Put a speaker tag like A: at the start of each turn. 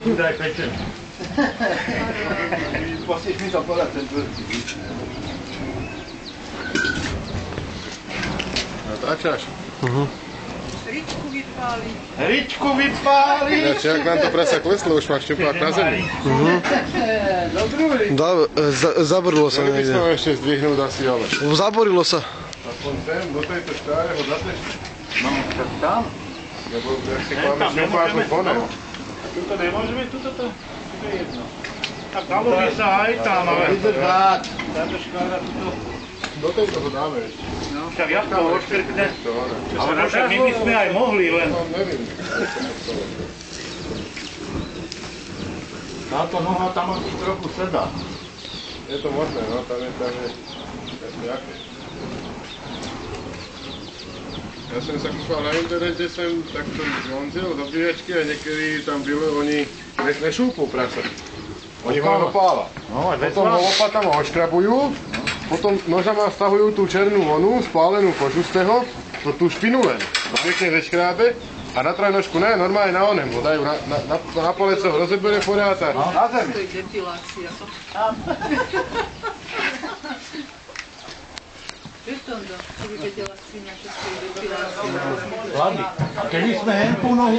A: Daj pečen.
B: Posíš mi to podať ten tvrdý.
C: Natáčaš?
D: Ričku vypáli.
A: Ričku vypáli!
C: Jak nám to prasa kleslo, už máš šťupák na zemi.
B: Dobrý.
E: Zaborilo sa
C: Mali by sme
E: niekde.
C: ho ešte zdvihnúť asi, ale...
E: Zaborilo sa.
C: Aspoň sem, do tejto štáre ho zatečne.
B: No, tak tam.
C: Lebo jak si kláme šťupáku konem.
A: Tuto nemôžeme, tuto to je jedno. Tak dalo by sa aj tam, ale... Táto škáda tuto...
C: Do tejto ho dáme ešte.
A: Však jak to odškrkne.
C: To áno.
A: Ale však my by sme aj mohli, len...
C: No, neviem.
A: Táto noha tam asi trochu sedá.
C: Je to možné, no, tam je jaké. Ja som sa kúpal na internete, sem takto zvonzil z obdívačky a niekedy tam bylo, oni nešúpú prasa. Oni ho len opáva.
A: No, aj
C: Potom ho lopatama oškrabujú, potom nožama stahujú tú černú vonu, spálenú kožu z toho, tú špinu len. To pekne zeškrábe a na trojnožku ne, normálne na onem ho dajú, na palec ho rozebere poriad a...
B: Na zemi.
D: To je detilácia. Vieš, Tondo, ty by vedela si na čo to je detilácia.
A: Hlavne, keby sme henku nohu